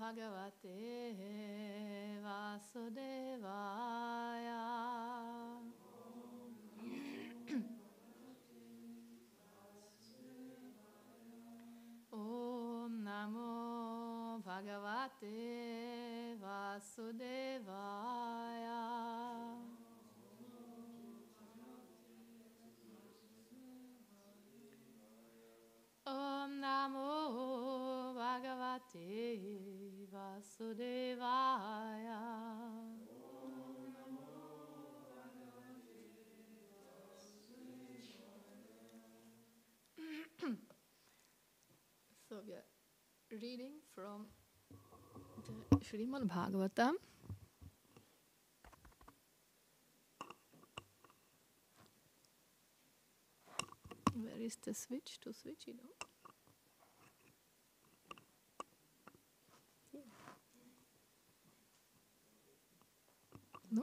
Bhagavate Vasudevaya. Om Namo Bhagavate Vasudevaya. Om Namo Bhagavate Vasudevaya. So we are reading from the Srimad Bhagavatam. Where is the switch to switch it on? No?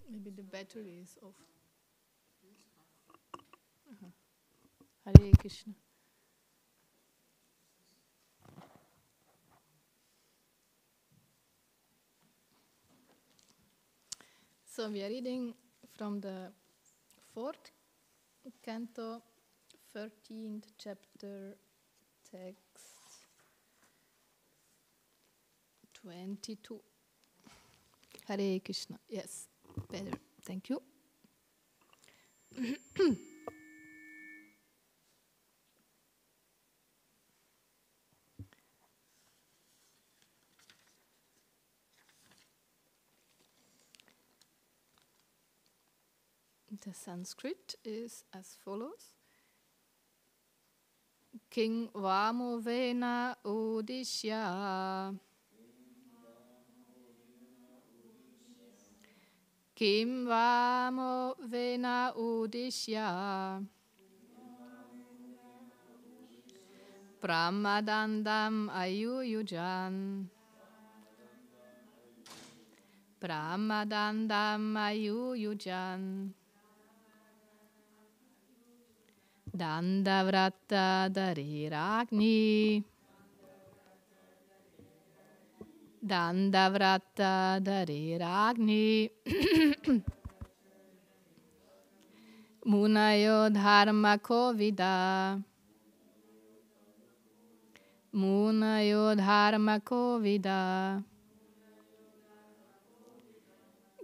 Maybe the battery is off. Hare Krishna. So we are reading from the 4th canto, 13th chapter, text 22. Hare Krishna. Yes, better. Thank you. The Sanskrit is as follows. King Vamovena Udishya Kim Vamovena Udishya Pramadandam Ayuyujan Pramadandam Ayuyujan Dandavrata Dariragni Dandavrata Dariragni Munayo Dharma Kovida Munayo Dharma Kovida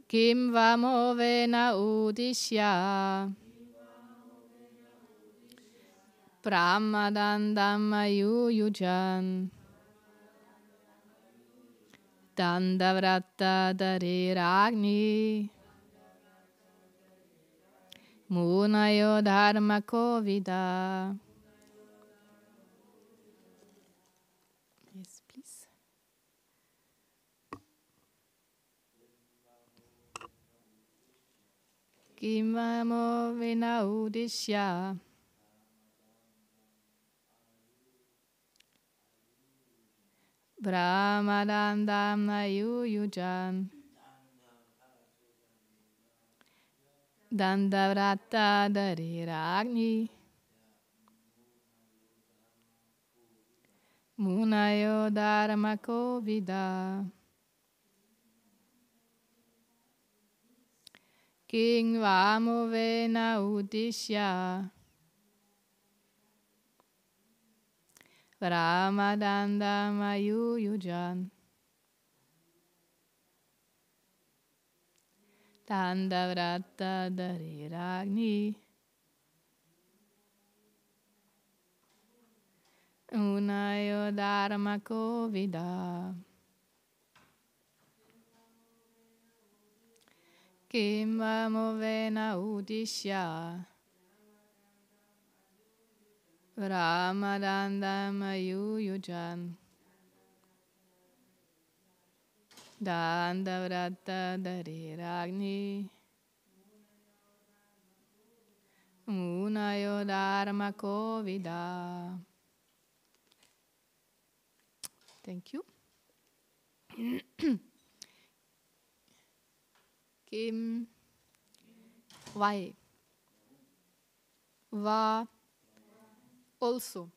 Kim Vamovena Udishya Pramadandam Ayuyujan Dandavrata Dariragni Munayo Dharma Kovida. Yes, please. Kim Vamovena Udishya Brahmadandam Ayuyujan Dandavrata Dariragni Munayo Dharma Kovida King Vamovena Udishya Ramadandam Ayuyujan Dandavrata Dariragni Munayo Dharma Kovida Kim Vamovena Udishya Ramadandam Ayuyujan Dandavrata Dariragni Munayo Dharma Kovida. Thank you. Kim. Why? Va. Also.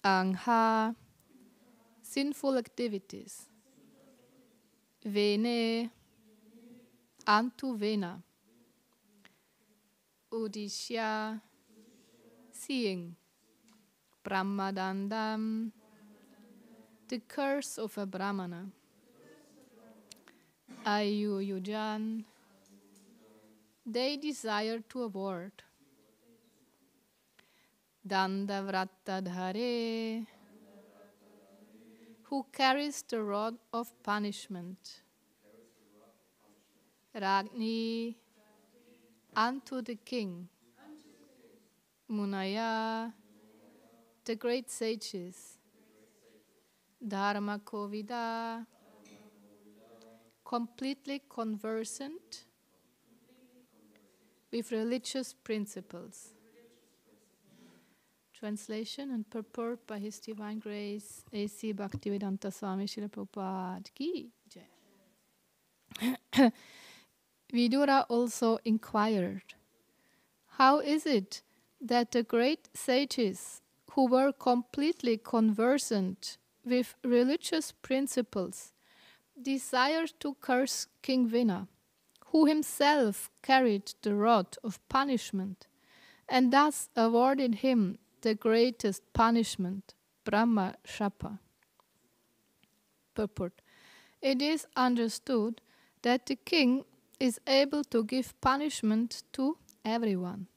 Angha. Sinful activities. Vene. Antu vena. Udishya. Seeing. Brahmadandam. The curse of a Brahmana. Ayuyujan. They desire to avoid. Dandavratadhare. Who carries the rod of punishment. Ragni. Unto the king. Munaya. The great sages. Dharma Kovida. Completely conversant with religious principles. Translation and purport by His Divine Grace, A.C. Bhaktivedanta Swami Srila Prabhupada Ki Jai. Vidura also inquired, how is it that the great sages who were completely conversant with religious principles desired to curse King Vina, who himself carried the rod of punishment, and thus awarded him the greatest punishment, Brahma Shapa? Purport. It is understood that the king is able to give punishment to everyone.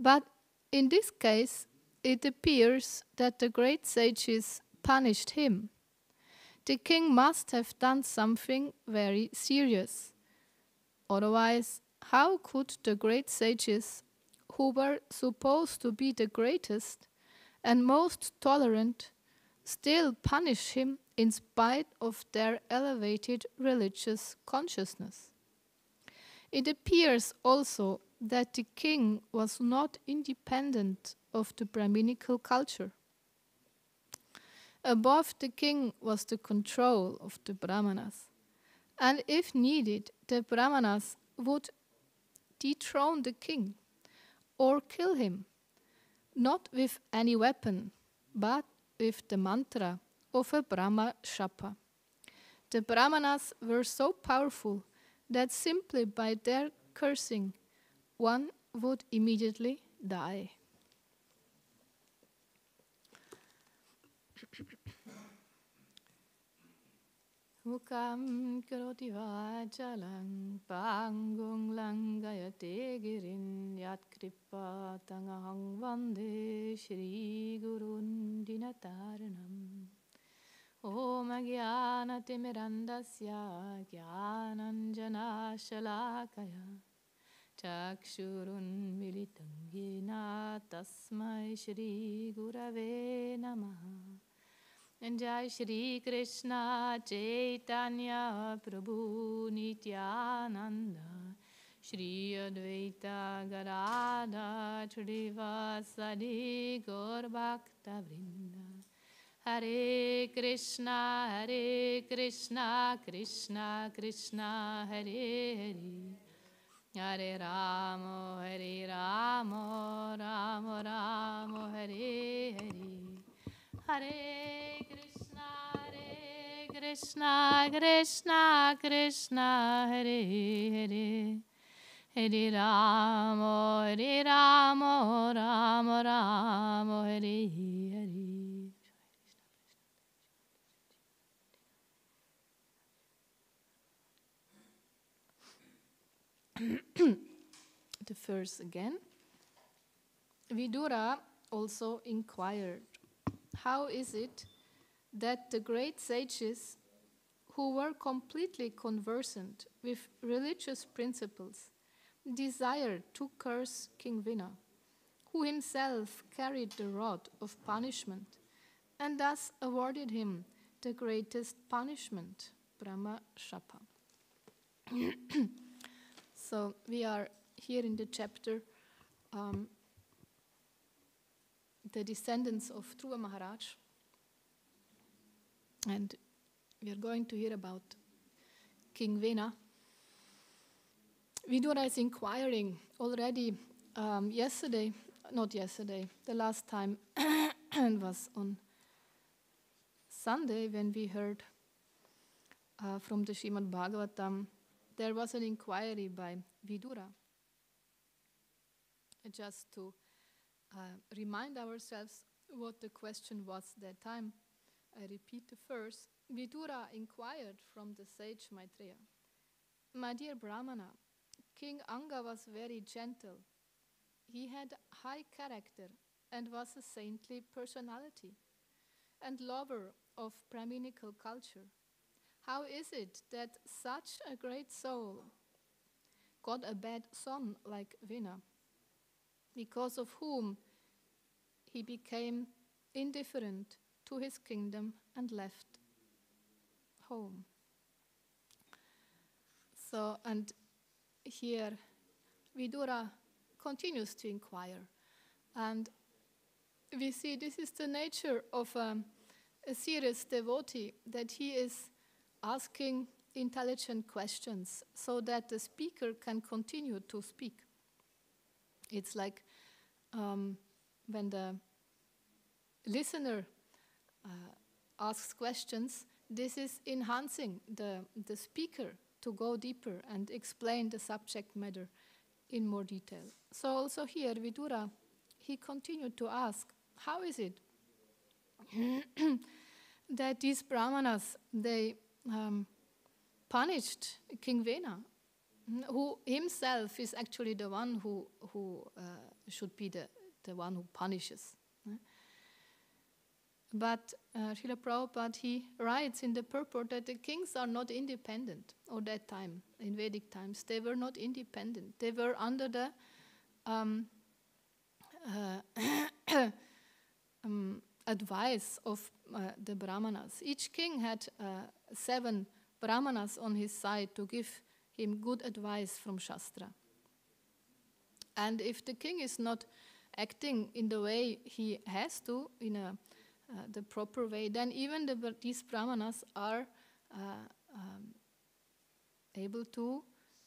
But in this case, it appears that the great sages punished him. The king must have done something very serious. Otherwise, how could the great sages, who were supposed to be the greatest and most tolerant, still punish him in spite of their elevated religious consciousness? It appears also that the king was not independent of the Brahminical culture. Above the king was the control of the Brahmanas, and if needed, the Brahmanas would dethrone the king or kill him, not with any weapon, but with the mantra of a Brahma Shapa. The Brahmanas were so powerful that simply by their cursing, one would immediately die. Mukam karoti vachalang pangung langayate girin yat kripa tangahang vande Shri Gurun dinataranam. Om Jnana Timirandasya Jnananjana Shalakaya Chakshurun Militam Yena Tasmai Shri Gurave Namaha. And Jai Shri Krishna Chaitanya Prabhu Nityananda Shri Advaita Gadadhar Srivasadi Gaur Bhakta Vrinda. Hare Krishna, Krishna Krishna, Hare Hare. Hare Rama, Rama Rama, Hare Hare. Hare Krishna, Krishna Krishna, Hare Hare. Hare Rama, Rama Rama, Hare Hare. The verse again. Vidura also inquired, how is it that the great sages who were completely conversant with religious principles desired to curse King Vina, who himself carried the rod of punishment, and thus awarded him the greatest punishment, Brahma Shapa? So we are here in the chapter, the descendants of Dhruva Maharaj, and we are going to hear about King Vena. Vidura is inquiring already the last time was on Sunday when we heard from the Srimad Bhagavatam. There was an inquiry by Vidura. Just to remind ourselves what the question was that time, I repeat the verse. Vidura inquired from the sage Maitreya, "My dear Brahmana, King Anga was very gentle. He had high character and was a saintly personality and lover of Brahminical culture. How is it that such a great soul got a bad son like Vina, because of whom he became indifferent to his kingdom and left home?" So, and here Vidura continues to inquire. And we see this is the nature of a serious devotee, that he is asking intelligent questions so that the speaker can continue to speak. It's like when the listener asks questions, this is enhancing the speaker to go deeper and explain the subject matter in more detail. So also here, Vidura, he continued to ask, how is it that these brahmanas, they punished King Vena, who himself is actually the one who should be the one who punishes. But Srila Prabhupada, he writes in the purport that the kings are not independent. Or that time, in Vedic times, they were not independent. They were under the advice of the Brahmanas. Each king had 7 Brahmanas on his side to give him good advice from Shastra. And if the king is not acting in the way he has to, in the proper way, then even these Brahmanas are able to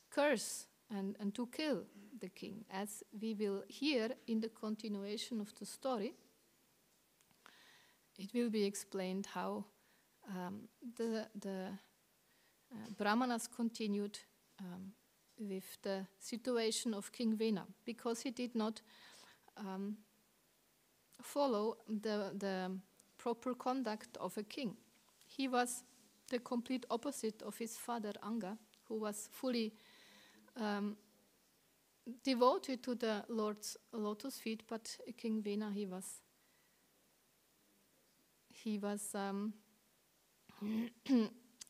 curse and to kill the king, as we will hear in the continuation of the story. It will be explained how the Brahmanas continued with the situation of King Vena, because he did not follow the proper conduct of a king. He was the complete opposite of his father Anga, who was fully devoted to the Lord's lotus feet, but King Vena, he was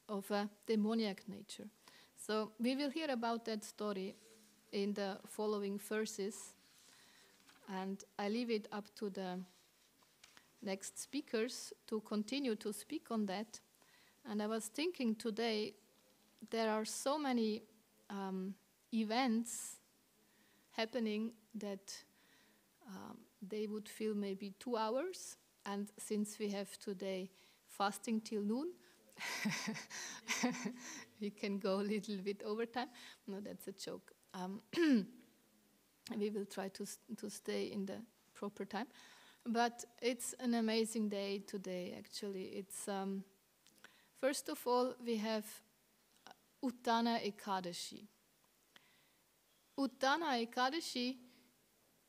of a demoniac nature. So we will hear about that story in the following verses, and I leave it up to the next speakers to continue to speak on that. And I was thinking today, there are so many events happening that they would fill maybe 2 hours. And since we have today fasting till noon, we can go a little bit over time. No, that's a joke. We will try to stay in the proper time. But it's an amazing day today, actually. It's first of all, we have Uttana Ekadashi. Uttana Ekadashi,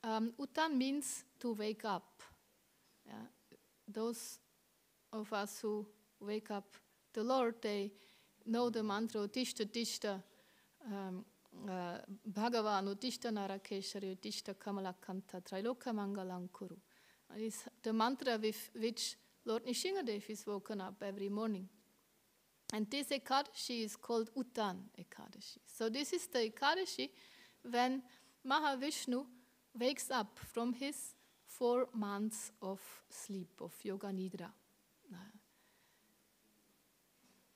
Uttan means to wake up. Yeah. Those of us who wake up the Lord, they know the mantra Uttishta Tishta, Bhagavan Uttishta Narakeshari Uttishta Kamalakanta Trailoka Mangalam Kuru. It's the mantra with which Lord Nishingadev is woken up every morning. And this Ekadashi is called Uttan Ekadashi. So this is the Ekadashi when Mahavishnu wakes up from his 4 months of sleep, of Yoga Nidra.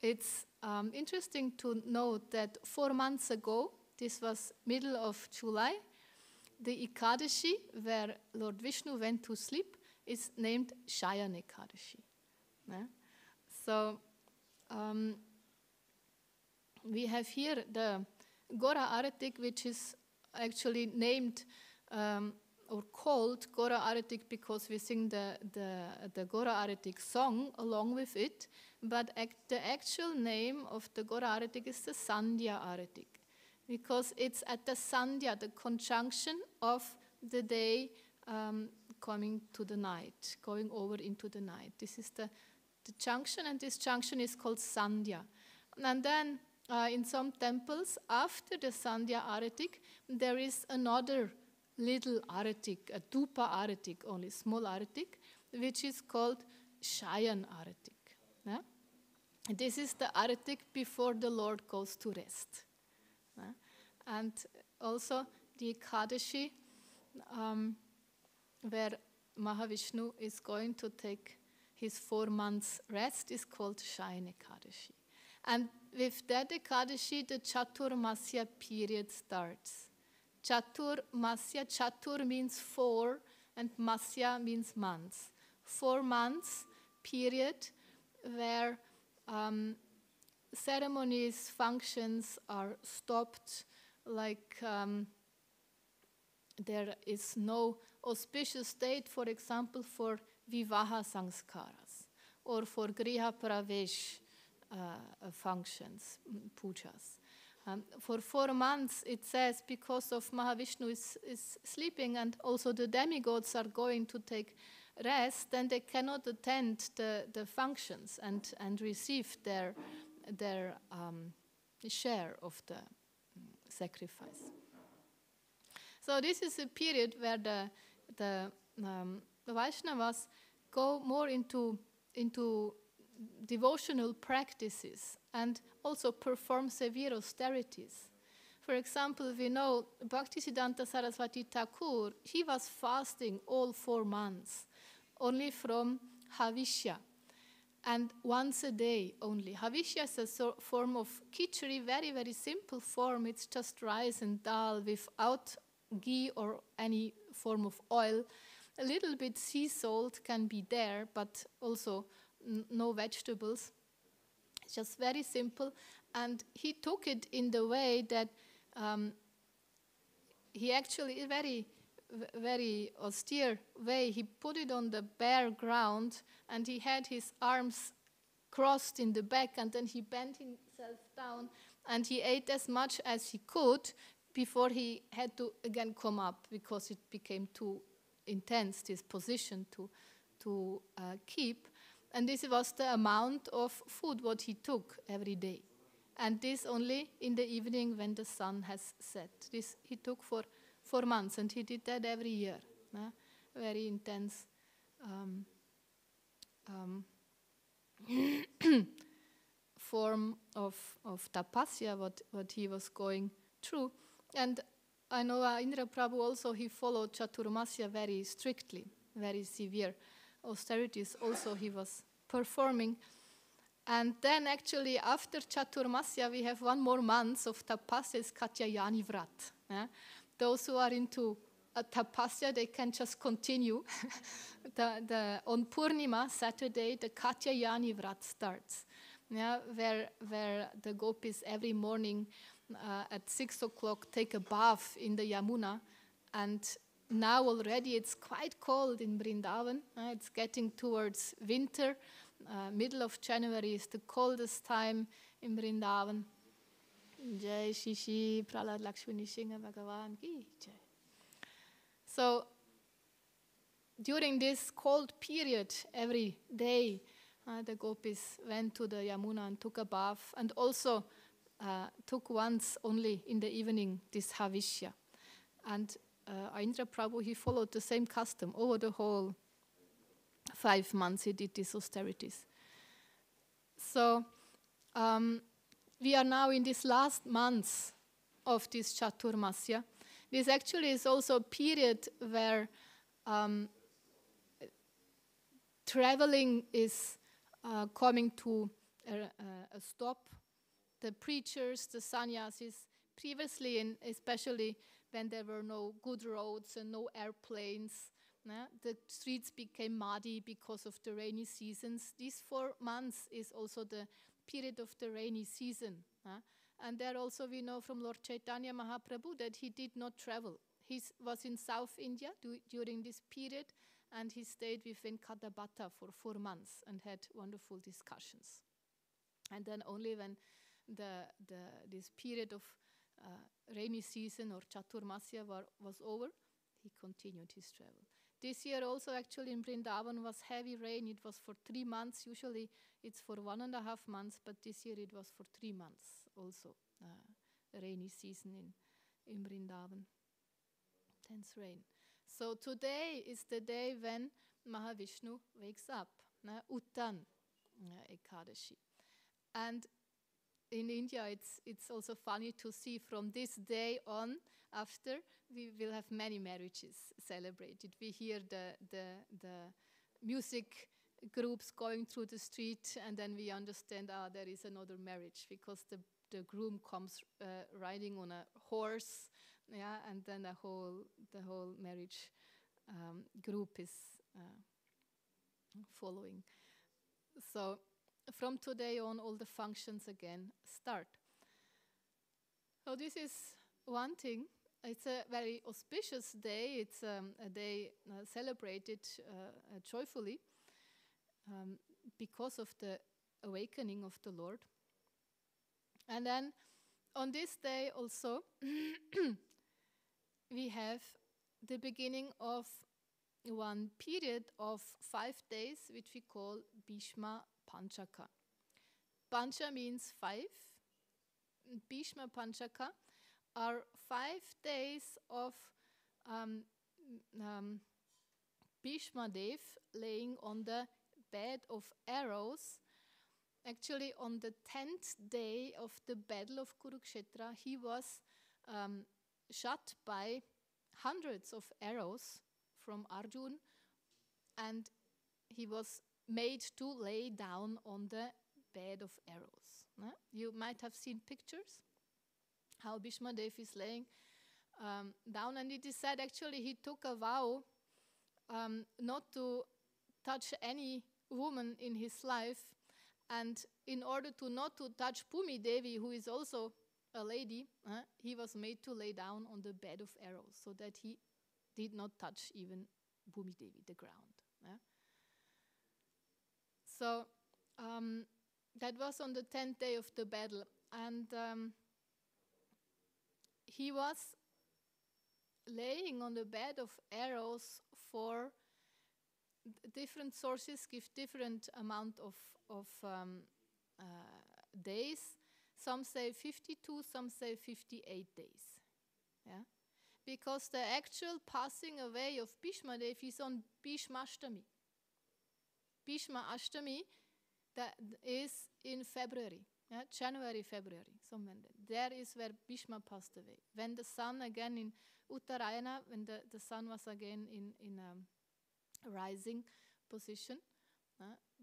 It's interesting to note that 4 months ago, this was middle of July, the Ekadashi, where Lord Vishnu went to sleep, is named Shayan Ekadashi. So we have here the Gora Aratik, which is actually named or called Gora Aratik because we sing the Gora Aratik song along with it, but the actual name of the Gora Aratik is the Sandhya Aratik, because it's at the Sandhya, the conjunction of the day coming to the night, going over into the night. This is the junction, and this junction is called Sandhya. And then in some temples, after the Sandhya Aratik, there is another little Aratik, a Dupa Aratik, only small Aratik, which is called Shayan Aratik. Yeah? This is the Aratik before the Lord goes to rest. Yeah? And also the Ekadashi, where Mahavishnu is going to take his 4 months rest, is called Shayan Ekadashi. And with that Ekadashi, the Chaturmasya period starts. Chaturmasya, Chatur means 4, and Masya means months. 4 months period where ceremonies, functions are stopped, like there is no auspicious date, for example, for Vivaha Sanskaras or for Griha Pravesh functions, pujas. For 4 months, it says, because of Mahavishnu is sleeping and also the demigods are going to take rest, then they cannot attend the functions and receive their share of the sacrifice. So this is a period where the Vaishnavas go more into devotional practices and also perform severe austerities. For example, we know Bhaktisiddhanta Saraswati Thakur, he was fasting all 4 months, only from Havishya, and once a day only. Havishya is a form of khichdi, very, very simple form. It's just rice and dal without ghee or any form of oil. A little bit sea salt can be there, but also no vegetables. It's just very simple. And he took it in the way that he actually, very, very austere way, he put it on the bare ground and he had his arms crossed in the back, and then he bent himself down and he ate as much as he could before he had to again come up, because it became too intense, this position to keep. And this was the amount of food what he took every day. And this only in the evening when the sun has set. This he took for 4 months, and he did that every year. Very intense form of tapasya, what he was going through. And I know Indra Prabhu also, he followed Chaturmasya very strictly, very severe austerities also he was performing. And then actually after Chaturmasya we have 1 more month of tapasya, is Katyayani Vrat. Those who are into tapasya, they can just continue. On Purnima, Saturday, the Katyayani Vrat starts, where the gopis every morning at 6 o'clock take a bath in the Yamuna. And now already it's quite cold in Vrindavan. It's getting towards winter. Middle of January is the coldest time in Vrindavan. Jai Shishi Prahlad Lakshmani Singha Bhagavan Ki Jai. So during this cold period, every day the gopis went to the Yamuna and took a bath, and also took once only in the evening this Havishya. And Indra Prabhu, he followed the same custom over the whole 5 months. He did these austerities. So we are now in this last months of this Chaturmasya. This actually is also a period where traveling is coming to a stop. The preachers, the sannyasis, previously, especially when there were no good roads and no airplanes, the streets became muddy because of the rainy seasons. These 4 months is also the period of the rainy season. And there also we know from Lord Chaitanya Mahaprabhu that he did not travel. He was in South India during this period, and he stayed with Venkata for 4 months and had wonderful discussions. And then only when this period of rainy season or Chaturmasya was over, he continued his travel. This year also actually in Vrindavan was heavy rain. It was for 3 months. Usually it's for 1.5 months, but this year it was for 3 months also. Rainy season in Vrindavan. Intense rain. So today is the day when Mahavishnu wakes up. Uttan Ekadashi. And in India, it's also funny to see from this day on, after, we will have many marriages celebrated. We hear the music groups going through the street, and then we understand, there is another marriage, because the groom comes riding on a horse, and then the whole marriage group is following. So from today on, all the functions again start. So this is one thing. It's a very auspicious day. It's a day celebrated joyfully because of the awakening of the Lord. And then on this day also, we have the beginning of one period of 5 days, which we call Bhishma Panchaka. Pancha means 5. Bhishma Panchaka are 5 days of Bhishma Dev laying on the bed of arrows. Actually, on the 10th day of the battle of Kurukshetra, he was shot by hundreds of arrows from Arjun, and he was made to lay down on the bed of arrows. You might have seen pictures how Bhishma Dev is laying down, and it is said actually he took a vow not to touch any woman in his life, and in order to not to touch Bhumi Devi, who is also a lady, he was made to lay down on the bed of arrows, so that he did not touch even Bhumi Devi, the ground. So that was on the 10th day of the battle, and he was laying on the bed of arrows for different sources give different amount of days. Some say 52, some say 58 days. Yeah? Because the actual passing away of Bhishma Dev is on Bhishma Ashtami. Bhishma Ashtami, that is in February, January, February, somewhere there is where Bhishma passed away. When the sun again in Uttarayana, when the sun was again in rising position,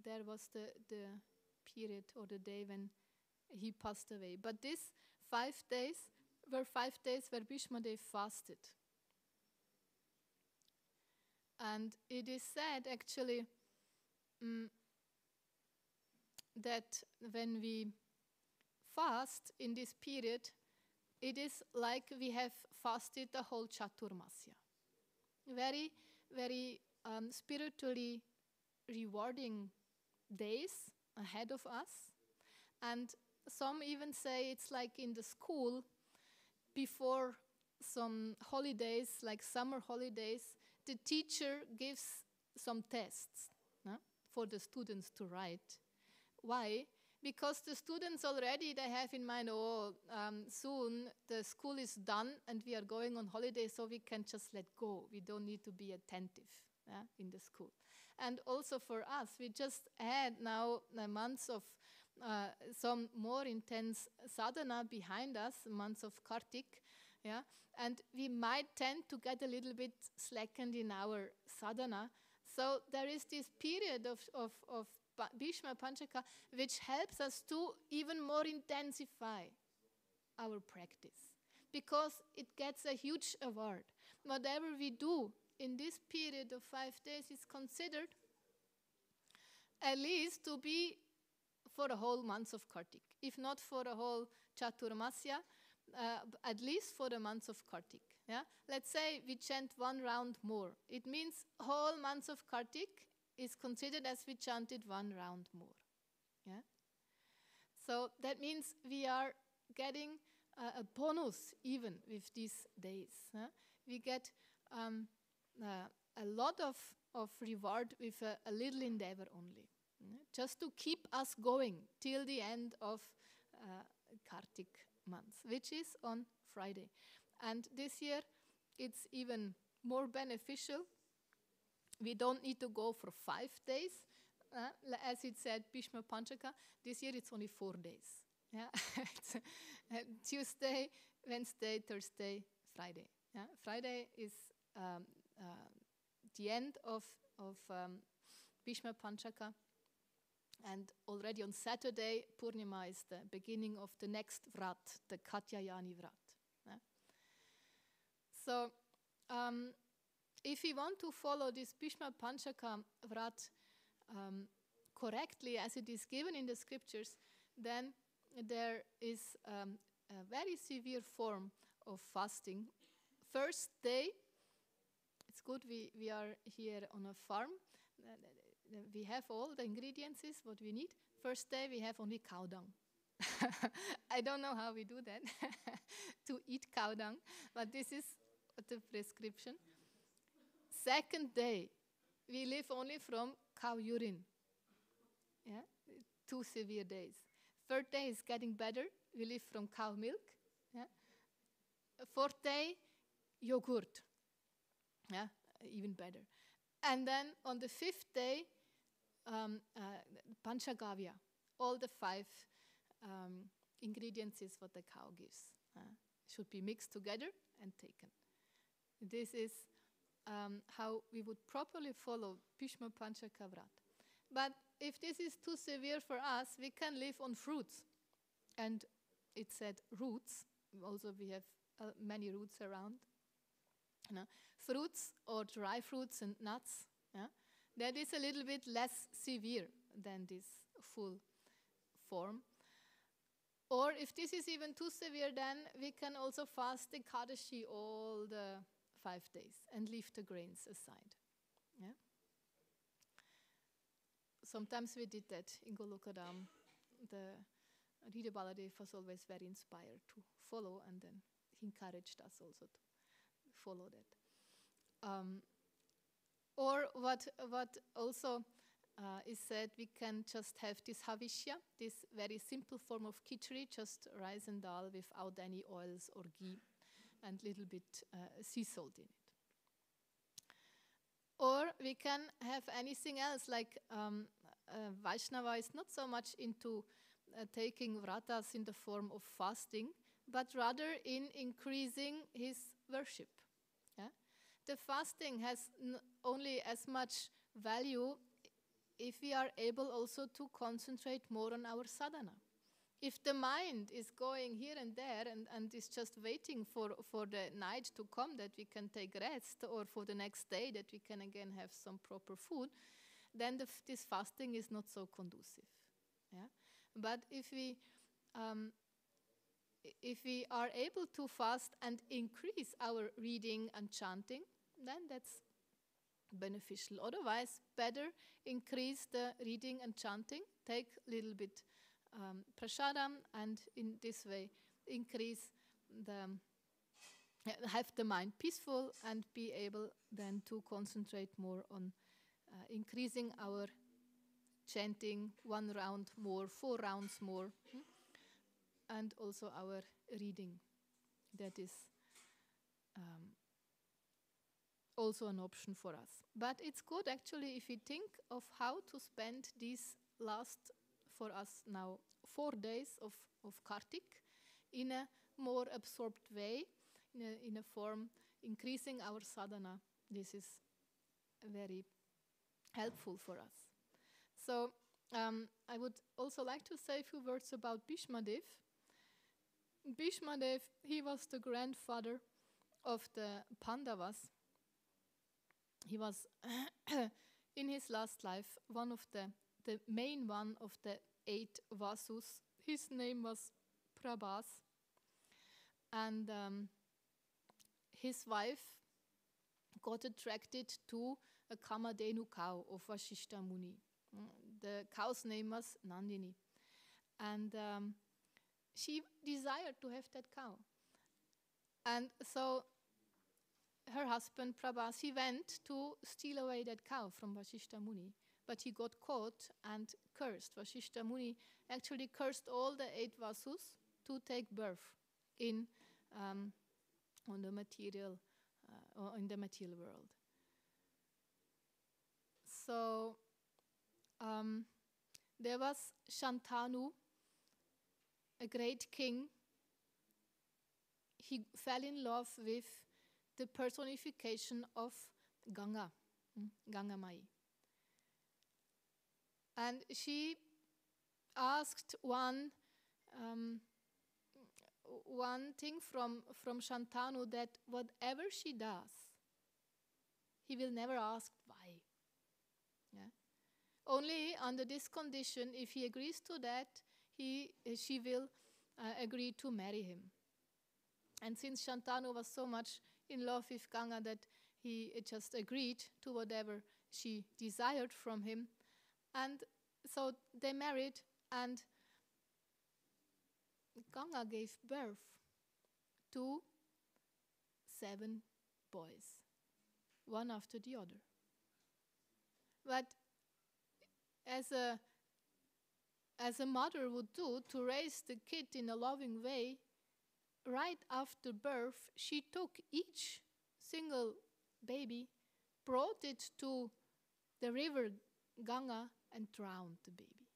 there was the period or the day when he passed away. But these 5 days were 5 days where Bhishma Dev fasted. And it is said actually that when we fast in this period, it is like we have fasted the whole Chaturmasya. Very, very spiritually rewarding days ahead of us. And some even say it's like in the school before some holidays, like summer holidays, the teacher gives some tests for the students to write. Why? Because the students already, they have in mind, soon the school is done and we are going on holiday, so we can just let go. We don't need to be attentive in the school. And also for us, we just had now months of some more intense sadhana behind us, months of Kartik, and we might tend to get a little bit slackened in our sadhana. So there is this period of Bhishma Panchaka which helps us to even more intensify our practice, because it gets a huge award. Whatever we do in this period of 5 days is considered at least to be for a whole month of Kartik, if not for a whole Chaturmasya, at least for the months of Kartik. Yeah? Let's say we chant one round more. It means whole months of Kartik is considered as we chanted one round more. Yeah? So that means we are getting a bonus even with these days. We get a lot of reward with a little endeavor only. Just to keep us going till the end of Kartik month, which is on Friday. And this year it's even more beneficial. We don't need to go for 5 days. As it said, Bhishma Panchaka, this year it's only 4 days. Yeah? It's, Tuesday, Wednesday, Thursday, Friday. Yeah? Friday is the end of Bhishma Panchaka. And already on Saturday, Purnima is the beginning of the next Vrat, the Katyayani Vrat. Yeah? So, if we want to follow this Bhishma Panchaka Vrat correctly as it is given in the scriptures, then there is a very severe form of fasting. First day, it's good we are here on a farm. We have all the ingredients, what we need. First day, we have only cow dung. I don't know how we do that, to eat cow dung, but this is the prescription. Second day, we live only from cow urine. Yeah? 2 severe days. Third day is getting better. We live from cow milk. Yeah? Fourth day, yogurt. Yeah? Even better. And then on the 5th day, Panchagavya. All the 5 ingredients is what the cow gives. Should be mixed together and taken. This is how we would properly follow Bhishma Panchaka Vrat. But if this is too severe for us, we can live on fruits. And it said roots. Also, we have many roots around. Fruits or dry fruits and nuts. Yeah? That is a little bit less severe than this full form. Or if this is even too severe, then we can also fast the Ekadashi all the 5 days and leave the grains aside. Yeah? Sometimes we did that in Golokadam. The Rida Baladev was always very inspired to follow, and then he encouraged us also to follow that. Or what also is said, we can just have this havishya, this very simple form of khichdi, just rice and dal without any oils or ghee, and little bit sea salt in it. Or we can have anything else, like Vaishnava is not so much into taking vratas in the form of fasting, but rather in increasing his worship. Yeah? The fasting has only as much value if we are able also to concentrate more on our sadhana. If the mind is going here and there and is just waiting for the night to come that we can take rest, or for the next day that we can again have some proper food, then this fasting is not so conducive. Yeah? But if we are able to fast and increase our reading and chanting, then that's beneficial. Otherwise, better increase the reading and chanting, take a little bit prasadam, and in this way increase have the mind peaceful and be able then to concentrate more on increasing our chanting 1 round more, 4 rounds more, and also our reading. That is also an option for us. But it's good actually if we think of how to spend these last, for us now, 4 days of Kartik in a more absorbed way, in a form increasing our sadhana. This is very helpful for us. So I would also like to say a few words about Bhishma Dev. Bhishma Dev, he was the grandfather of the Pandavas. He was, in his last life, the main one of the 8 Vasus. His name was Prabhas. And his wife got attracted to a Kamadhenu cow of Vasishtha Muni. The cow's name was Nandini. And she desired to have that cow. And so her husband Prabhas, he went to steal away that cow from Vasishtha Muni. But he got caught and cursed. Vasishtha Muni actually cursed all the 8 Vasus to take birth in the material world. So there was Shantanu, a great king. He fell in love with the personification of Ganga, Ganga Mai. And she asked one thing from Shantanu, that whatever she does, he will never ask why. Yeah? Only under this condition, if he agrees to that, she will agree to marry him. And since Shantanu was so much in love with Ganga that he just agreed to whatever she desired from him, and so they married, and Ganga gave birth to 7 boys, one after the other. But as a mother would do to raise the kid in a loving way, right after birth, she took each single baby, brought it to the river Ganga, and drowned the baby.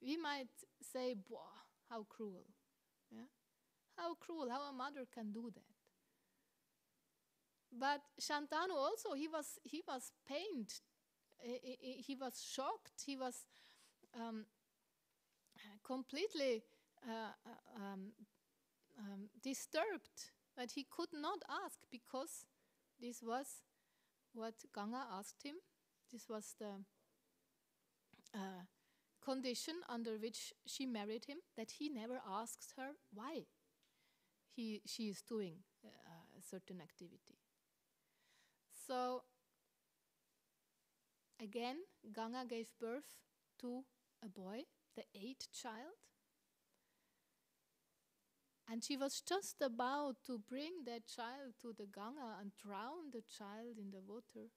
We might say, "Boah, how cruel!" Yeah? How cruel! How a mother can do that. But Shantanu also, he was pained. He was shocked. He was completely disturbed. But he could not ask, because this was what Ganga asked him. This was the condition under which she married him, that he never asks her why she is doing a certain activity. So again, Ganga gave birth to a boy, the 8th child. And she was just about to bring that child to the Ganga and drown the child in the water.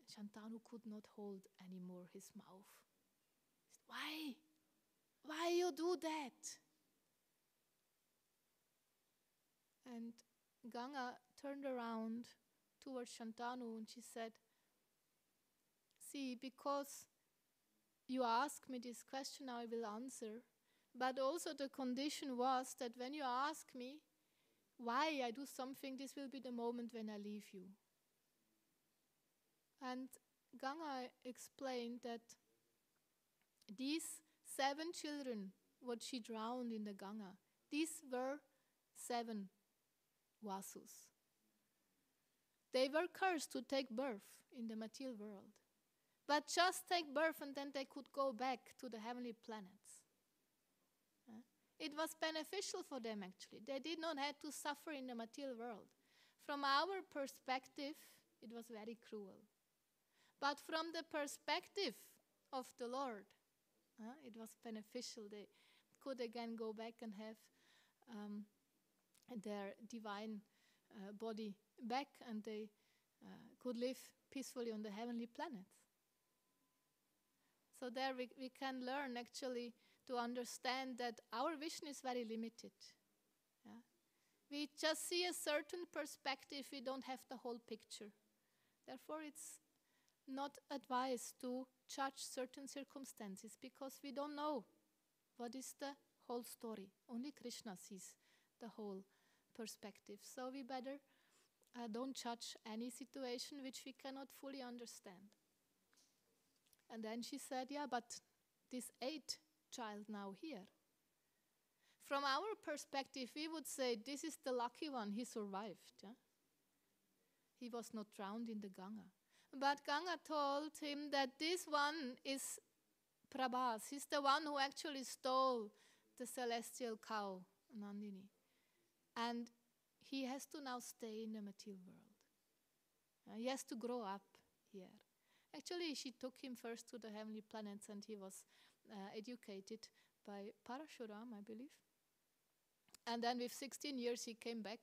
Shantanu could not hold anymore his mouth. He said, "Why? Why you do that?" And Ganga turned around towards Shantanu and she said, "See, because you ask me this question, I will answer. But also the condition was that when you ask me why I do something, this will be the moment when I leave you." And Ganga explained that these 7 children, what she drowned in the Ganga, these were 7 Vasus. They were cursed to take birth in the material world. But just take birth and then they could go back to the heavenly planets. It was beneficial for them actually. They did not have to suffer in the material world. From our perspective, it was very cruel. But from the perspective of the Lord, it was beneficial. They could again go back and have their divine body back, and they could live peacefully on the heavenly planets. So there we can learn actually to understand that our vision is very limited. Yeah? We just see a certain perspective, we don't have the whole picture. Therefore it's not advised to judge certain circumstances, because we don't know what is the whole story. Only Krishna sees the whole perspective. So we better don't judge any situation which we cannot fully understand. And then she said, "Yeah, but this 8th child now here, from our perspective, we would say this is the lucky one, he survived. Yeah? He was not drowned in the Ganga." But Ganga told him that this one is Prabhas. He's the one who actually stole the celestial cow, Nandini. And he has to now stay in the material world. He has to grow up here. Actually, she took him first to the heavenly planets, and he was educated by Parashuram, I believe. And then with 16 years, he came back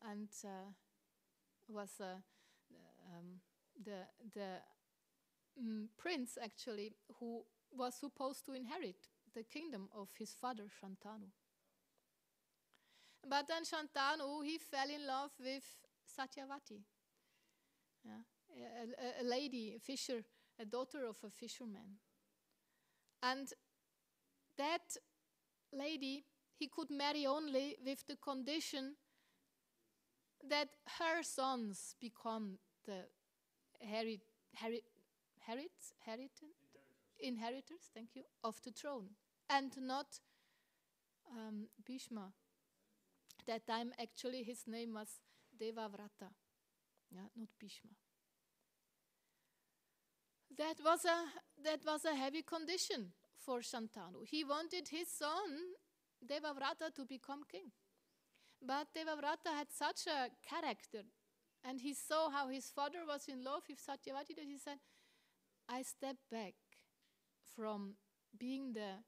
and was the prince, actually, who was supposed to inherit the kingdom of his father, Shantanu. But then Shantanu, he fell in love with Satyavati, a lady, a fisher, a daughter of a fisherman. And that lady, he could marry only with the condition that her sons become the inheritors, thank you, of the throne, and not Bhishma. That time, actually, his name was Devavrata, not Bhishma. That was a heavy condition for Shantanu. He wanted his son Devavrata to become king. But Devavrata had such a character, and he saw how his father was in love with Satyavati, that he said, I step back from being the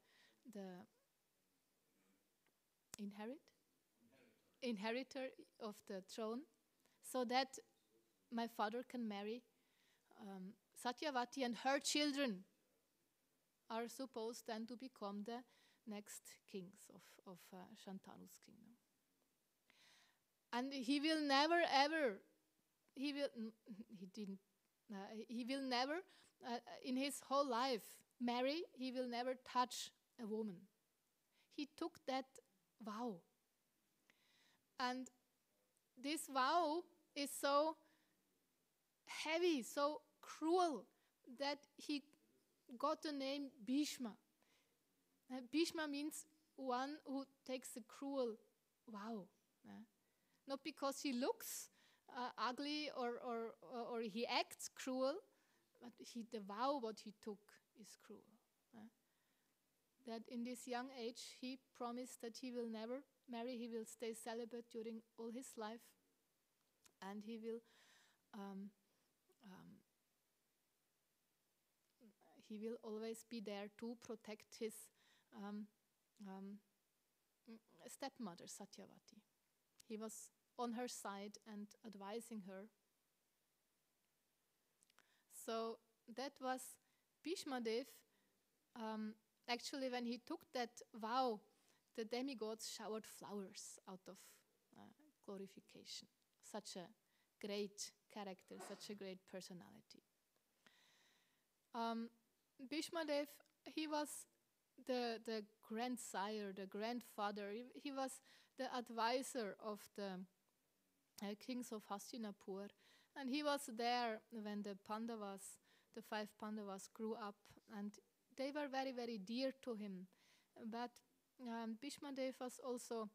inheritor of the throne, so that my father can marry Satyavati, and her children are supposed then to become the next kings of Shantanu's kingdom. And he will never ever, he will never in his whole life marry, he will never touch a woman. He took that vow. And this vow is so heavy, so cruel, that he got the name Bhishma. Bhishma means one who takes a cruel vow. Not because he looks ugly or he acts cruel, but the vow what he took is cruel. That in this young age he promised that he will never marry, he will stay celibate during all his life, and he will always be there to protect his stepmother, Satyavati. He was on her side and advising her. So that was Bhishma Dev. Actually, when he took that vow, the demigods showered flowers out of glorification. Such a great character, such a great personality. Bhishma Dev, he was the grandsire, the grandfather. He was the advisor of the kings of Hastinapur. And he was there when the Pandavas, the 5 Pandavas, grew up. And they were very, very dear to him. But Bhishma Dev was also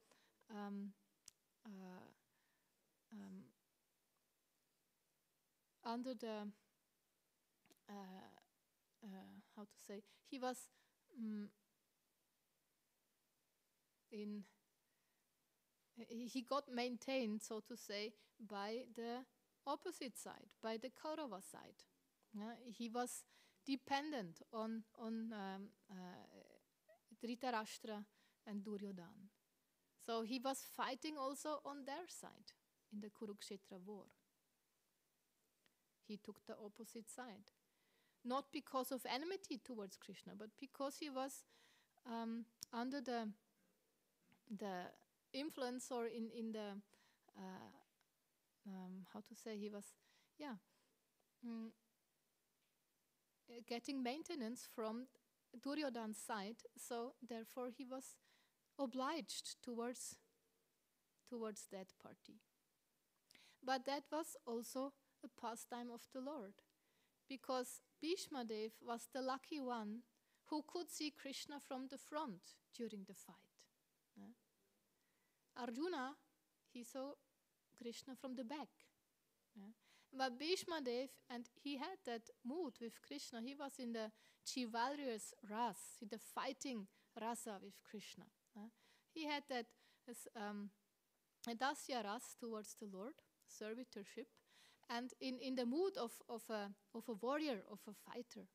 under the, how to say, he was he got maintained, so to say, by the opposite side, by the Kaurava side. He was dependent on Dhritarashtra and Duryodhana. So he was fighting also on their side in the Kurukshetra war. He took the opposite side. Not because of enmity towards Krishna, but because he was under the influence, or in the, how to say, he was, getting maintenance from Duryodhana's side, so therefore he was obliged towards that party. But that was also a pastime of the Lord, because Bhishma Dev was the lucky one who could see Krishna from the front during the fight. Arjuna, he saw Krishna from the back. But Bhishma Dev, and he had that mood with Krishna, he was in the chivalrous ras, in the fighting rasa with Krishna. He had that a dasya ras towards the Lord, servitorship, and in the mood of a warrior, of a fighter.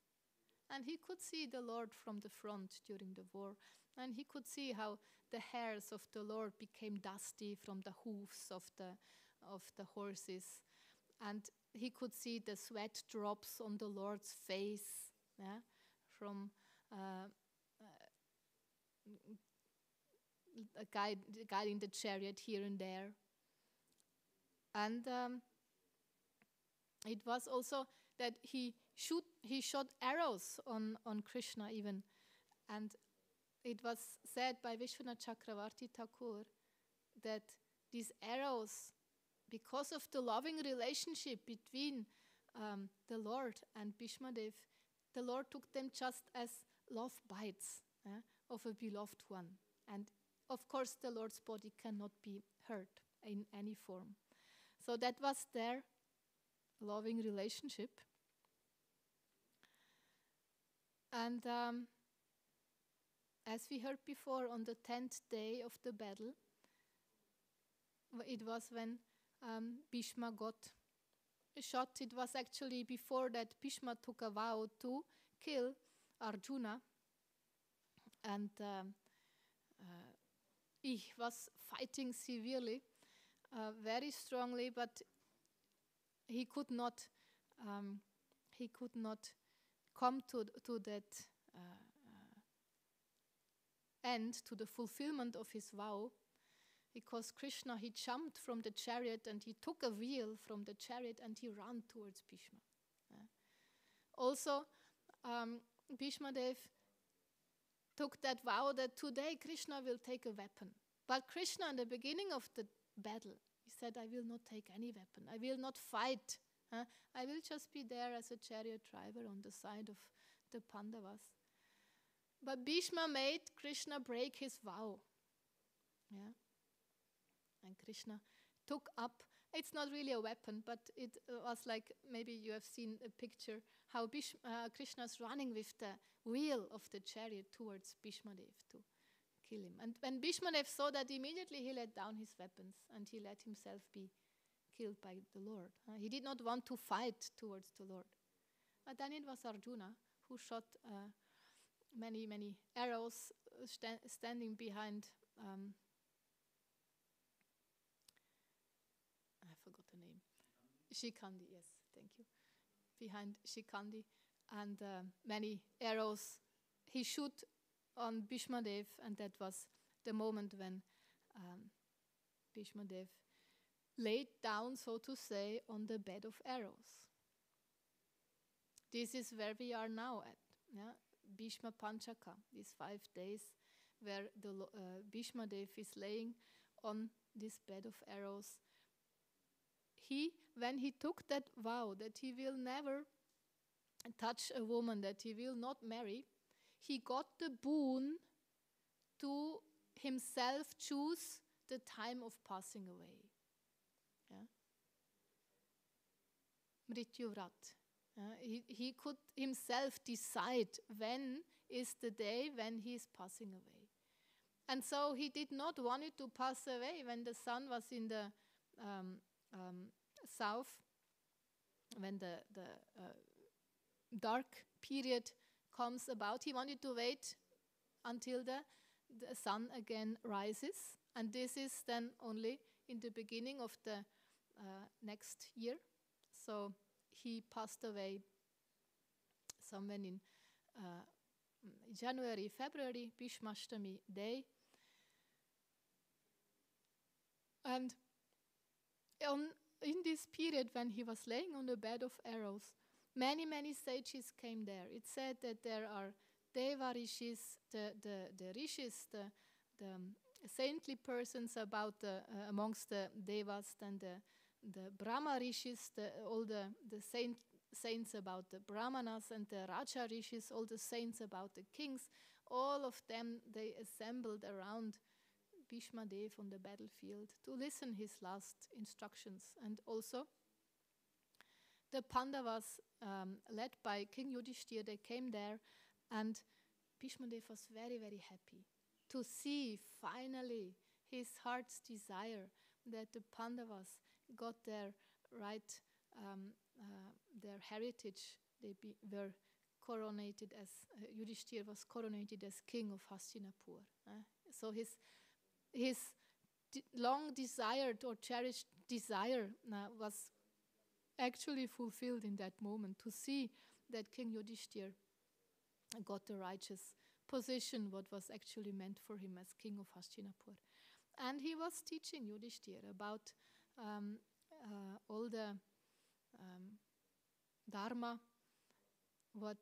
And he could see the Lord from the front during the war. And he could see how the hairs of the Lord became dusty from the hoofs of the horses. And he could see the sweat drops on the Lord's face, from guiding the chariot here and there. And it was also that he shot arrows on Krishna even. And it was said by Vishwanath Chakravarti Thakur that these arrows, because of the loving relationship between the Lord and Bhishmadev, the Lord took them just as love bites of a beloved one. And of course, the Lord's body cannot be hurt in any form. So that was their loving relationship. And as we heard before, on the 10th day of the battle, it was when Bhishma got shot. It was actually before that Bhishma took a vow to kill Arjuna. And he was fighting severely, very strongly, but he could not come to that end, to the fulfillment of his vow, because Krishna, he jumped from the chariot and he took a wheel from the chariot and he ran towards Bhishma. Also, Bhishmadev took that vow that today Krishna will take a weapon. But Krishna, in the beginning of the battle, he said, I will not take any weapon. I will not fight. I will just be there as a chariot driver on the side of the Pandavas. But Bhishma made Krishna break his vow. And Krishna took up, it's not really a weapon, but it was like, maybe you have seen a picture, how Krishna's running with the wheel of the chariot towards Bhishmadev to kill him. And when Bhishmadev saw that, immediately he let down his weapons and he let himself be killed by the Lord. He did not want to fight towards the Lord. But then it was Arjuna who shot many, many arrows standing behind, I forgot the name. Shikhandi, yes, thank you. Behind Shikhandi, and many arrows he shot on Bhishmadev, and that was the moment when Bhishmadev laid down, so to say, on the bed of arrows. This is where we are now at. Bhishma Panchaka, these 5 days where the Bhishmadev is laying on this bed of arrows. When he took that vow that he will never touch a woman, that he will not marry, he got the boon to himself choose the time of passing away. Mrityu Vrat. He could himself decide when is the day when he is passing away. And so he did not want it to pass away when the sun was in the south, when the dark period comes about. He wanted to wait until the sun again rises. And this is then only in the beginning of the next year. So he passed away somewhere in January, February, Bhishmashtami day. And in this period when he was laying on the bed of arrows, many, many sages came there. It said that there are Deva Rishis, the Rishis, the saintly persons about amongst the Devas, then the Brahma Rishis, all the saints about the Brahmanas, and the Raja Rishis, all the saints about the kings. All of them, they assembled around Bhishmadev on the battlefield to listen his last instructions. And also the Pandavas, led by King Yudhishthira, they came there, and Bhishma Dev was very, very happy to see finally his heart's desire that the Pandavas got their right, their heritage. They were coronated as, Yudhishthira was coronated as king of Hastinapur. So his long desired or cherished desire was actually fulfilled in that moment, to see that King Yudhishthira got the righteous position, what was actually meant for him as king of Hastinapur. And he was teaching Yudhishthira about all the dharma, what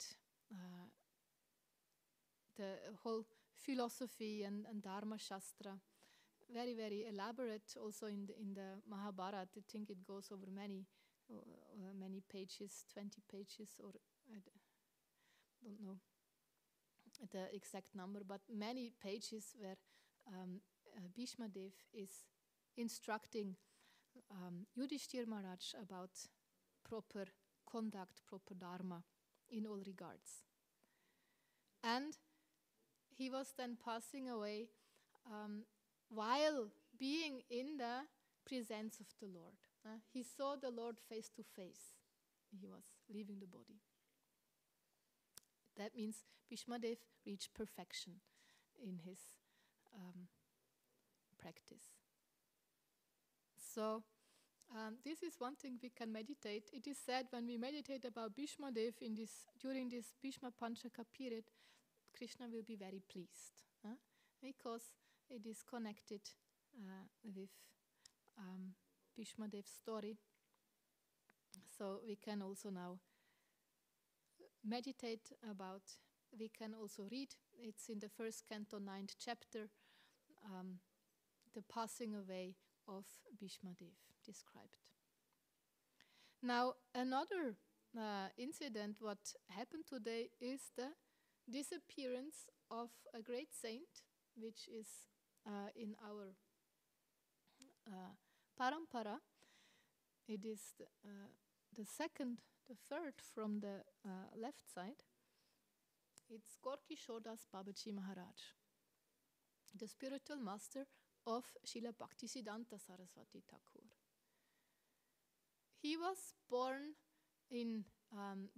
the whole philosophy and dharma shastra, very, very elaborate. Also in the Mahabharata, I think it goes over many pages, 20 pages, or I don't know the exact number, but many pages where Bhishma Dev is instructing Yudhishthira Maharaj about proper conduct, proper dharma in all regards. And he was then passing away while being in the presence of the Lord. He saw the Lord face to face. He was leaving the body. That means Bhishma Dev reached perfection in his practice. So this is one thing we can meditate. It is said when we meditate about Bhishma Dev during this Bhishma Panchaka period, Krishna will be very pleased, because it is connected with Bhishma Dev's story. So we can also now meditate about, we can also read, it's in the first canto, 9th chapter, the passing away of Bhishma Dev described. Now another incident what happened today is the disappearance of a great saint, which is in our parampara. It is the third from the left side. It's Gorky Shodas Babaji Maharaj, the spiritual master of Srila Bhaktisiddhanta Saraswati Thakur. He was born in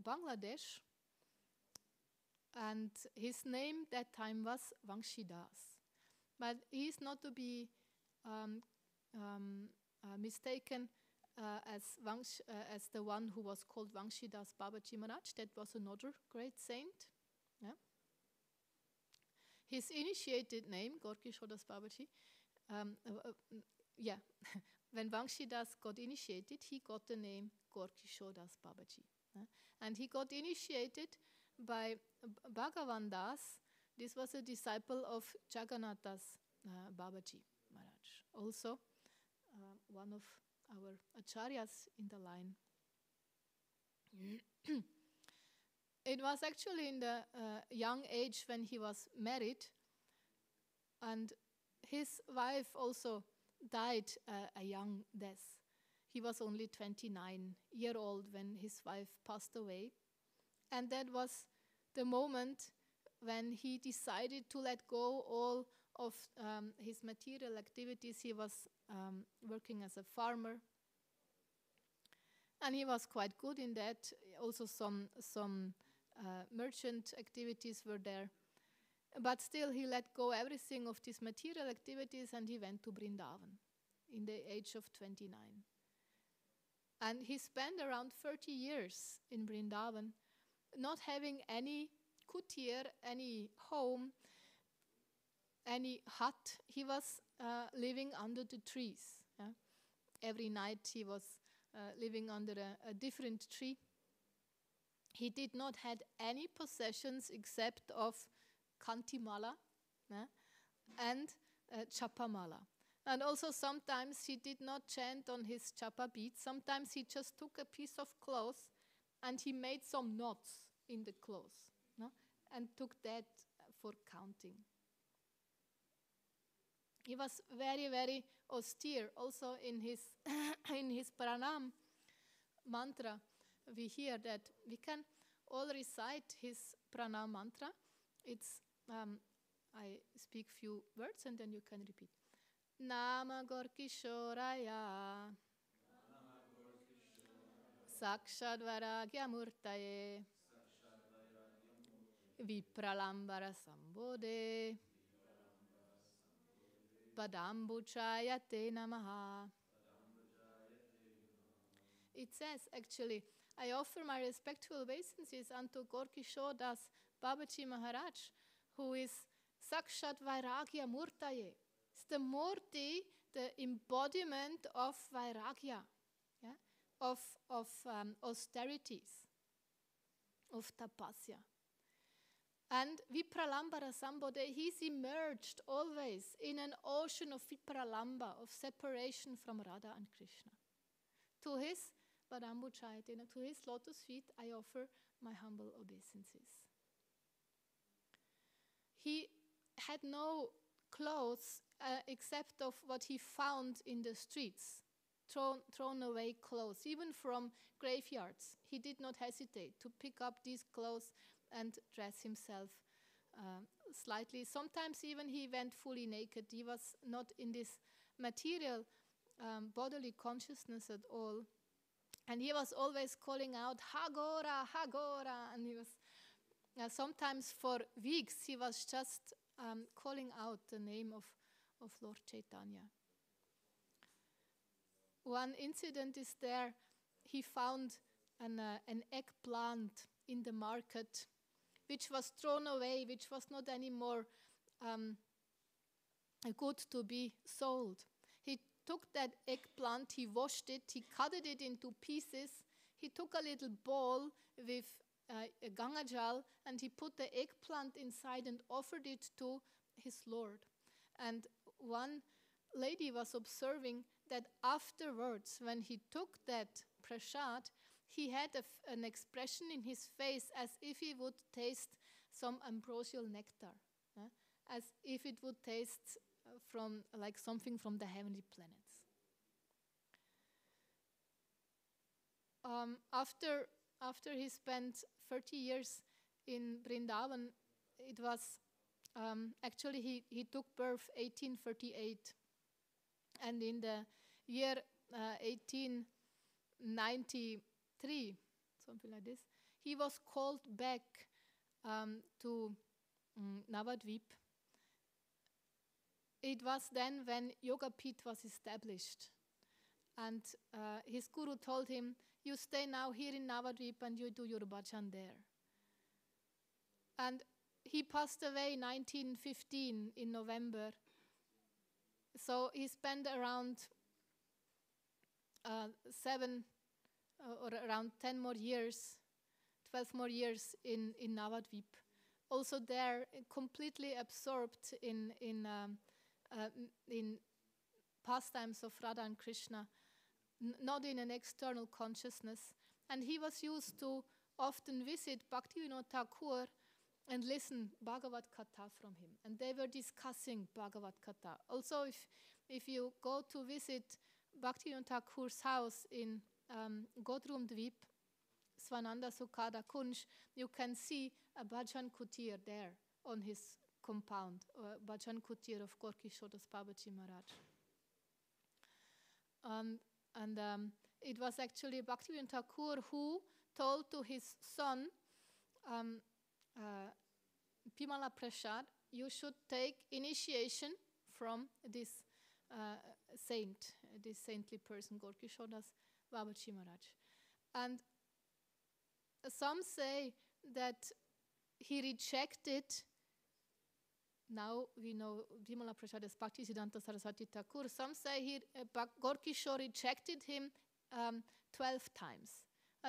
Bangladesh, and his name that time was Vangshidas. But he is not to be mistaken as the one who was called Vangshidas Babaji Maharaj. That was another great saint. Yeah. His initiated name, Gorky Shodas Babaji, when Vangshidas got initiated, he got the name Gorky Shodas Babaji. And he got initiated by Bhagavan Das. This was a disciple of Jagannathas Babaji Maharaj, also one of our acharyas in the line. It was actually in the young age when he was married, and his wife also died a young death. He was only 29-year-old when his wife passed away. And that was the moment when he decided to let go all of his material activities. He was working as a farmer, and he was quite good in that. Also some merchant activities were there. But still he let go everything of these material activities, and he went to Vrindavan in the age of 29. And he spent around 30 years in Vrindavan, not having any kutir, any home, any hut. He was living under the trees. Yeah? Every night he was living under a different tree. He did not have any possessions except of Kantimala and Chapamala. And also sometimes he did not chant on his chapa beads. Sometimes he just took a piece of cloth and he made some knots in the cloth, and took that for counting. He was very, very austere. Also in his in his pranam mantra, we hear that we can all recite his pranam mantra. It's I speak few words and then you can repeat. Nama Gorkishoraya Sakshad Varagya Murtaye Vipralambara Sambodhe Padambuchayate Namaha. It says, actually, I offer my respectful obeisances unto Gorkishore Das Babaji Maharaj, who is Sakshat Vairagya Murtaye. It's the Murti, the embodiment of Vairagya, yeah? of austerities, of tapasya. And Vipralambara Sambodhe, he's immersed always in an ocean of Vipralamba, of separation from Radha and Krishna. To his Padambuchayate, to his lotus feet, I offer my humble obeisances. He had no clothes except of what he found in the streets, thrown away clothes, even from graveyards. He did not hesitate to pick up these clothes and dress himself slightly. Sometimes even he went fully naked. He was not in this material bodily consciousness at all. And he was always calling out, Hagora, Hagora. And he was, sometimes for weeks, he was just calling out the name of Lord Chaitanya. One incident is there, he found an eggplant in the market, which was thrown away, which was not anymore good to be sold. He took that eggplant, he washed it, he cut it into pieces. He took a little bowl with a Gangajal and he put the eggplant inside and offered it to his Lord. And one lady was observing that afterwards, when he took that prasad, he had an expression in his face as if he would taste some ambrosial nectar, as if it would taste from like something from the heavenly planets. After he spent 30 years in Vrindavan, it was actually he took birth 1838, and in the year 1893, something like this, he was called back to Navadvip. It was then when Yogapith was established. And his guru told him, you stay now here in Navadvip and you do your bhajan there. And he passed away in 1915 in November. So he spent around 7 or around 10 more years, 12 more years in Navadvip. Also there, completely absorbed in pastimes of Radha and Krishna, not in an external consciousness. And he was used to often visit Bhaktivinoda Thakur and listen Bhagavad Gita from him. And they were discussing Bhagavad Gita. Also, if you go to visit Bhaktivinoda Thakur's house in Godrum Dvip, Svananda Sukhada Kunj, you can see a bhajan kutir there on his compound, bhajan kutir of Gorkishore Das Babaji Maharaj. And it was actually Bhaktivinoda Thakur who told to his son, Pimala Prasad, you should take initiation from this saint, this saintly person, Gorkishore Das Babaji Maharaj. And some say that he rejected, now we know Vimala Prasad as Bhaktisiddhanta Saraswati Thakur, some say Gorkishore rejected him 12 times.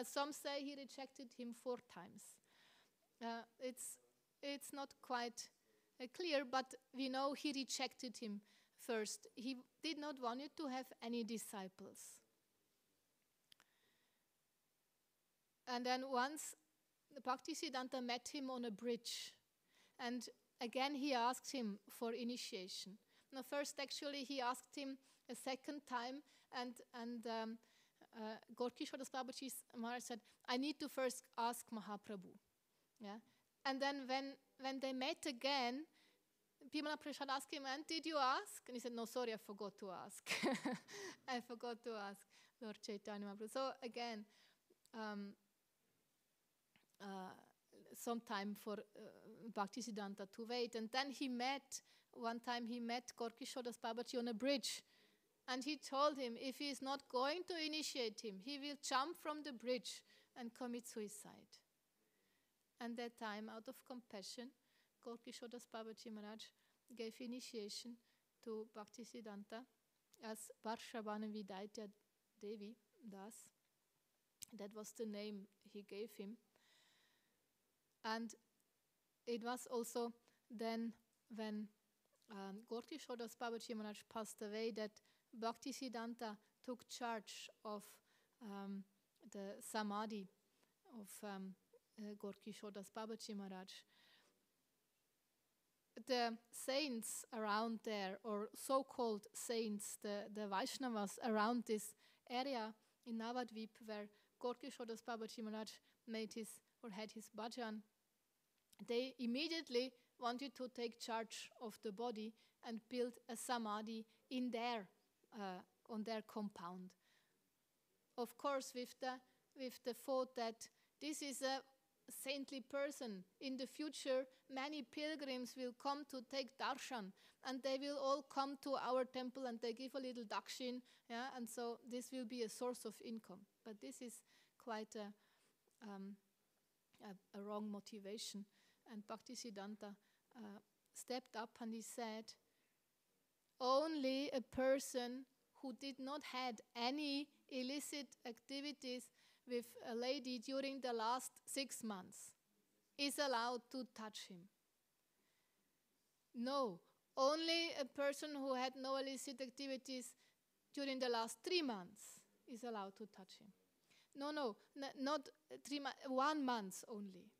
Some say he rejected him 4 times. It's not quite clear, but we know he rejected him first. He did not want to have any disciples. And then once Bhaktisiddhanta met him on a bridge, and again he asked him for initiation. Now first actually he asked him a second time, and Gorkishore Das Babaji Maharaj said, I need to first ask Mahaprabhu. Yeah? And then when they met again, Bhimala Prasad asked him, and did you ask? And he said, no, sorry, I forgot to ask. I forgot to ask Lord Chaitanya Mahaprabhu. So again, some time for Bhaktisiddhanta to wait. And then one time he met Gorkishodas Babaji on a bridge. And he told him, if he is not going to initiate him, he will jump from the bridge and commit suicide. And that time, out of compassion, Gorkishodas Babaji Maharaj gave initiation to Bhaktisiddhanta as Varshavana Vidaitya Devi Das. That was the name he gave him. And it was also then when Gorkishodas Babaji Maharaj passed away that Bhaktisiddhanta took charge of the Samadhi of Gorkishodas Babaji Maharaj. The saints around there, or so-called saints, the Vaishnavas around this area in Navadvip where Gorkishodas Babaji Maharaj had his bhajan, they immediately wanted to take charge of the body and build a samadhi in on their compound. Of course, with the thought that this is a saintly person. In the future, many pilgrims will come to take darshan, and they will all come to our temple and they give a little dakshin, and so this will be a source of income. But this is quite a wrong motivation. And Bhaktisiddhanta stepped up and he said, only a person who did not had any illicit activities with a lady during the last 6 months is allowed to touch him. No, only a person who had no illicit activities during the last 3 months is allowed to touch him. No, not 3 months, 1 month only.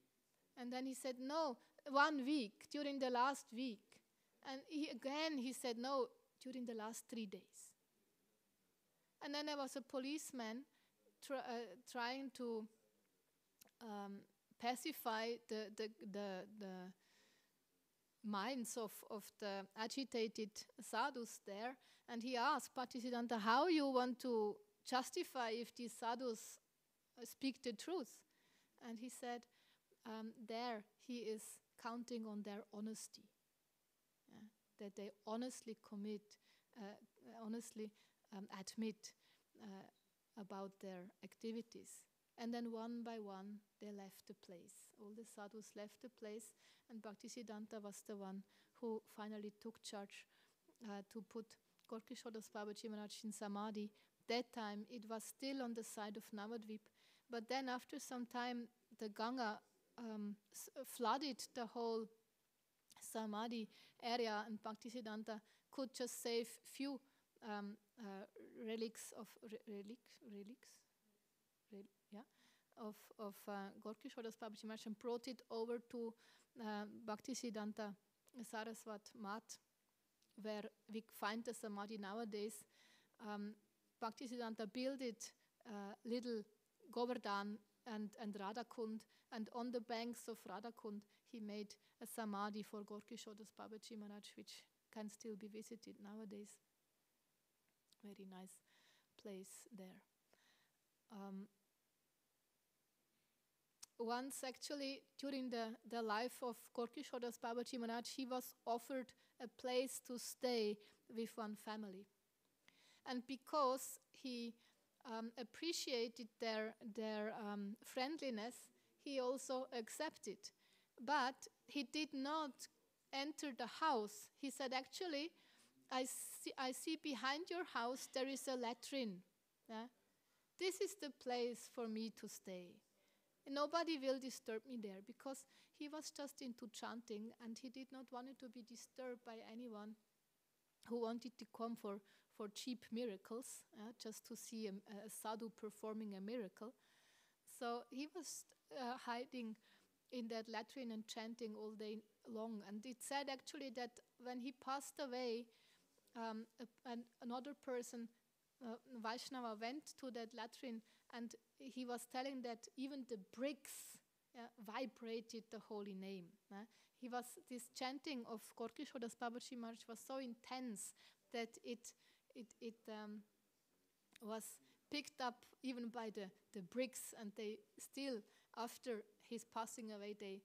And then he said, no, 1 week, during the last week. And he said, no, during the last 3 days. And then there was a policeman trying to pacify the minds of the agitated sadhus there. And he asked Bhaktisiddhanta, how you want to justify if these sadhus speak the truth? And he said, there he is counting on their honesty, that they honestly admit about their activities. And then one by one, they left the place. All the sadhus left the place, and Bhaktisiddhanta was the one who finally took charge to put Gorkishodas Babaji Maharaj in Samadhi. That time, it was still on the side of Navadvip. But then after some time, the Ganga flooded the whole Samadhi area, and Bhaktisiddhanta could just save few relics of Gorkishodas Babaji Maharaj and brought it over to Bhaktisiddhanta Saraswat Mat, where we find the Samadhi nowadays. Bhaktisiddhanta built little Govardhan and Radhakund, and on the banks of Radhakund he made a Samadhi for Gorkishodas Babaji Maharaj, which can still be visited nowadays. Very nice place there. Once actually during the life of Gorkishodas Babaji Maharaj, he was offered a place to stay with one family. And because he appreciated their friendliness, he also accepted. But he did not enter the house. He said, actually, I see behind your house there is a latrine. Yeah? This is the place for me to stay. Nobody will disturb me there, because he was just into chanting and he did not want to be disturbed by anyone who wanted to come for cheap miracles, just to see a sadhu performing a miracle. So he was hiding in that latrine and chanting all day long. And it said actually that when he passed away, another person, Vaishnava, went to that latrine, and he was telling that even the bricks vibrated the holy name. This chanting of Gorkishodas Babaji Maharaj was so intense that it was picked up even by the bricks, and they still, after his passing away, they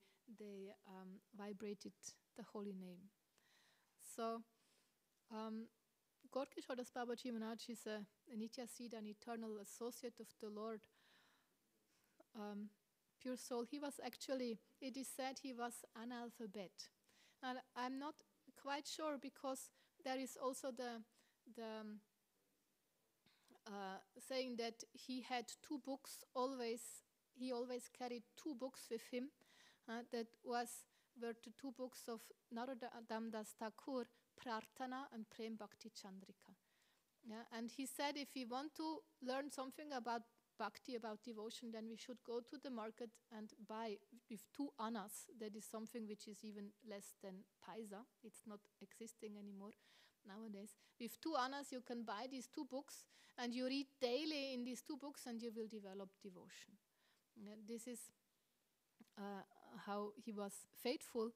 vibrated the holy name. So Gorkishodas Babaji Maharaj is a Nitya Siddha, an eternal associate of the Lord, pure soul. He was actually, it is said he was analphabet. And I'm not quite sure, because there is also the saying that he had two books always. He always carried two books with him. Were the two books of Narottam Das Thakur, Prarthana and Prem Bhakti Chandrika. And he said, if we want to learn something about bhakti, about devotion, then we should go to the market and buy with 2 annas. That is something which is even less than paisa. It's not existing anymore nowadays. With 2 annas you can buy these 2 books, and you read daily in these 2 books, and you will develop devotion. This is how he was faithful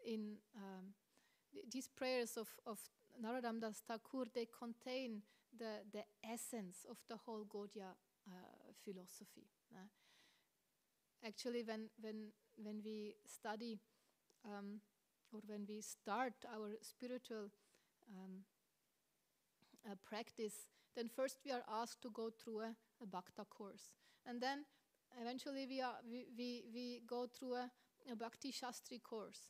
in these prayers of Narottam Das Thakur. They contain the essence of the whole Gaudiya philosophy. Actually, when we study or when we start our spiritual practice, then first we are asked to go through a Bhakta course, and then eventually we go through a Bhakti Shastri course.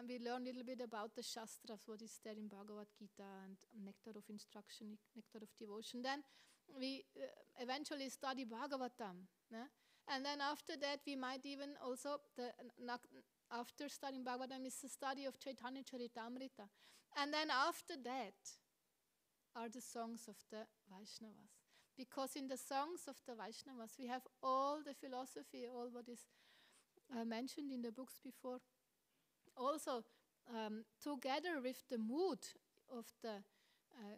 We learn a little bit about the Shastras, what is there in Bhagavad Gita, and Nectar of Instruction, Nectar of Devotion. Then we eventually study Bhagavatam. And then after that, we might even also, after studying Bhagavatam, is the study of Chaitanya Charitamrita. And then after that are the songs of the Vaishnavas. Because in the songs of the Vaishnavas, we have all the philosophy, all what is mentioned in the books before. Also, together with the mood of the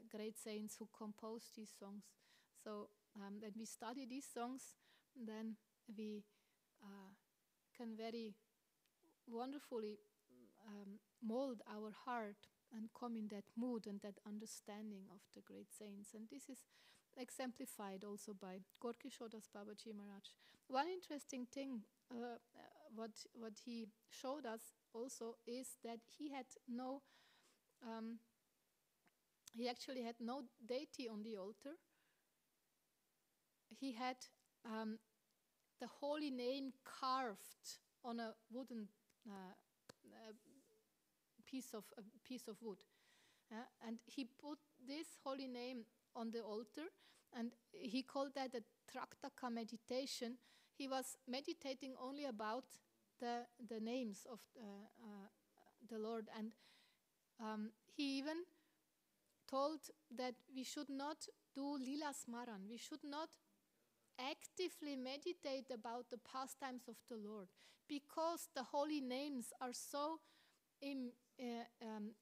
great saints who composed these songs. So when we study these songs, then we can very wonderfully mold our heart and come in that mood and that understanding of the great saints. And this is exemplified also by Gorkishodas Babaji Maharaj. One interesting thing, what he showed us also, is that he actually had no deity on the altar. He had the holy name carved on a wooden piece of wood, and he put this holy name on the altar, and he called that a Traktaka meditation. He was meditating only about the names of the Lord, and he even told that we should not do lila smaran. We should not actively meditate about the pastimes of the Lord, because the holy names are so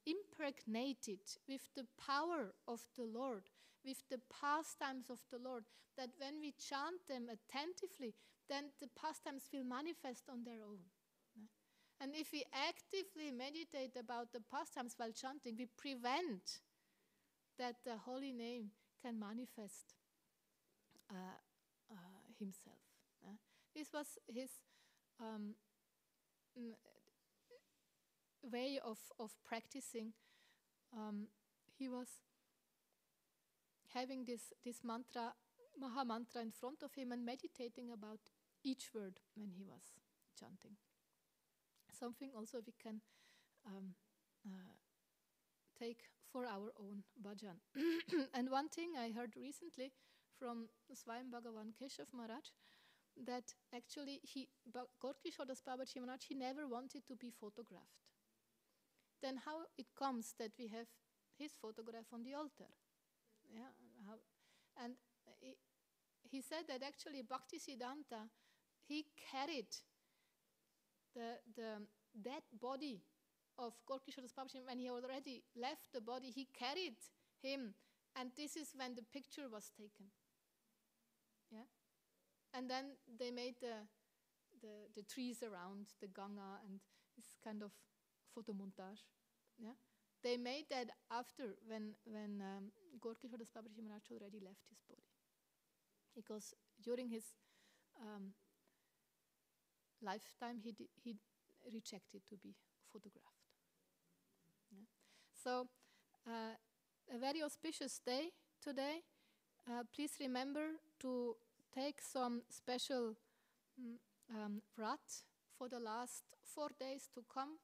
impregnated with the power of the Lord, with the pastimes of the Lord, that when we chant them attentively, then the pastimes will manifest on their own. And if we actively meditate about the pastimes while chanting, we prevent that the holy name can manifest himself. This was his way of practicing. He was having this mantra, Maha Mantra, in front of him and meditating about each word when he was chanting. Something also we can take for our own bhajan. And one thing I heard recently from Swayam Bhagavan Keshav Maharaj, that actually Gorkishodas Babaji Maharaj, he never wanted to be photographed. Then how it comes that we have his photograph on the altar? And he said that actually Bhakti Siddhanta, he carried the dead body of Gorkishodas Babaji. When he already left the body, he carried him, and this is when the picture was taken. And then they made the the trees around the Ganga and this kind of photo montage. Yeah, they made that after when Gorkishore Das Babaji Maharaj already left his body, because during his lifetime he rejected to be photographed. Yeah. So a very auspicious day today. Please remember to take some special vrat for the last 4 days to come,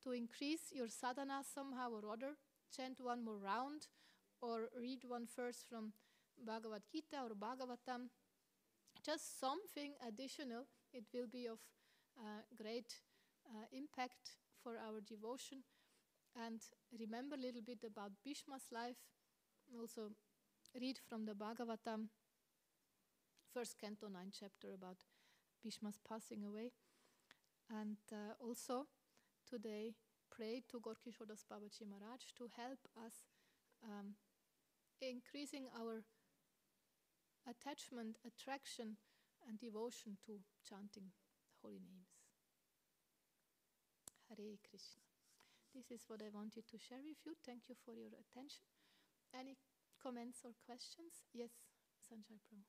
to increase your sadhana somehow or other. Chant one more round or read one verse from Bhagavad Gita or Bhagavatam. Just something additional. It will be of great impact for our devotion. And remember a little bit about Bhishma's life. Also read from the Bhagavatam, first canto, 9th chapter, about Bhishma's passing away. And also today pray to Gorkishore Das Babaji Maharaj to help us increasing our attachment, attraction, and devotion to chanting holy names. Hare Krishna. This is what I wanted to share with you. Thank you for your attention. Any comments or questions? Yes, Sanjay Prabhu.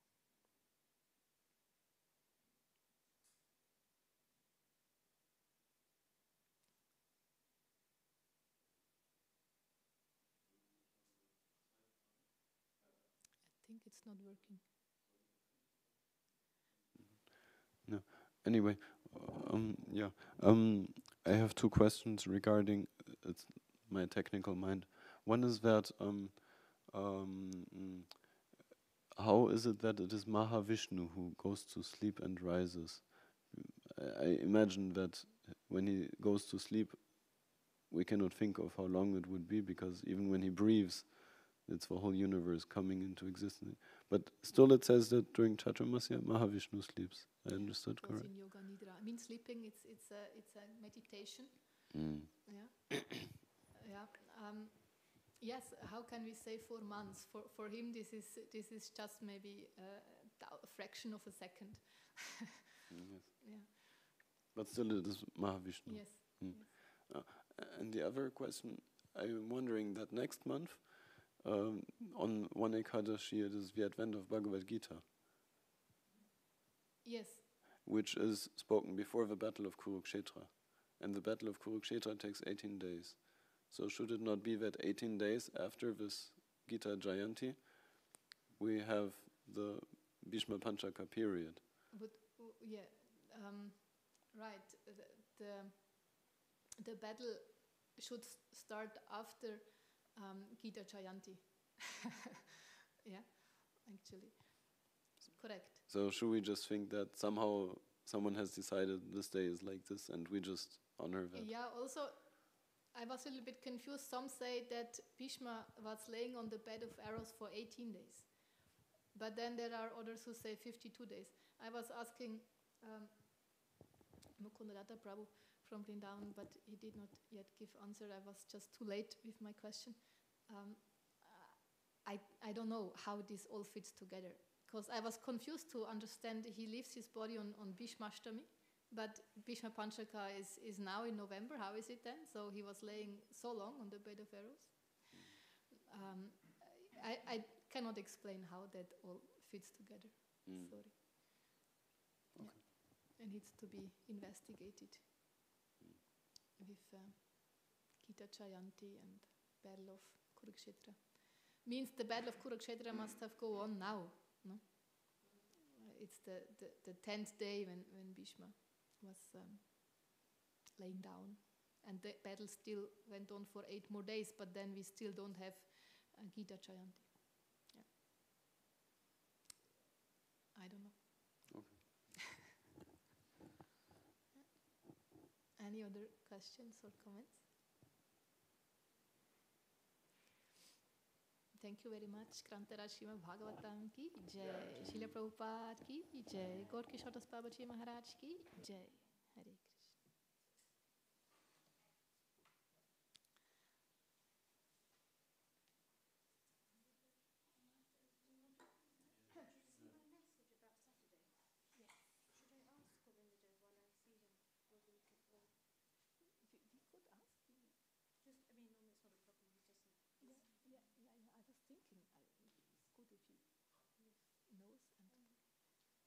I think it's not working. No. Anyway, I have 2 questions regarding it's my technical mind. One is that how is it that it is Mahavishnu who goes to sleep and rises? I imagine that when he goes to sleep, we cannot think of how long it would be, because even when he breathes, it's the whole universe coming into existence. But still it says that during Chaturmasya, Mahavishnu sleeps. I understood correct? In Yoga Nidra. I mean, sleeping, it's a meditation. Yeah. Yeah. Yes, how can we say 4 months? For him, this is just maybe a fraction of a second. Yes. Yeah. But still it is Mahavishnu. Yes. Yes. And the other question, I'm wondering that next month, on one Ekadashi, it is the advent of Bhagavad Gita. Yes. Which is spoken before the Battle of Kurukshetra. And the Battle of Kurukshetra takes 18 days. So should it not be that 18 days after this Gita Jayanti, we have the Bhishma Panchaka period? But, yeah, right. The battle should start after Gita Jayanti. Yeah, actually. Correct. So should we just think that somehow someone has decided this day is like this and we just honor that? Yeah, also I was a little bit confused. Some say that Bhishma was laying on the bed of arrows for 18 days. But then there are others who say 52 days. I was asking Mukundadatta Prabhu from Vrindavan, but he did not yet give answer. I was just too late with my question. I don't know how this all fits together, because I was confused to understand he leaves his body on Bhishmashtami, but Bhishma Panchaka is now in November. How is it then? So he was laying so long on the bed of arrows. I cannot explain how that all fits together. Sorry. Okay. Yeah. It needs to be investigated with Gita Jayanti and Battle of Kurukshetra. Means the Battle of Kurukshetra must have go on now. No? It's the 10th day when Bhishma was laying down. And the battle still went on for 8 more days, but then we still don't have Gita Jayanti. Yeah. I don't know. Okay. Any other questions or comments? Thank you very much. Krantaraj Srimad Bhagavatam ki jai. Srila Prabhupada ki jai. Gorkishore Das Babaji Maharaj ki jai. Hare Krishna.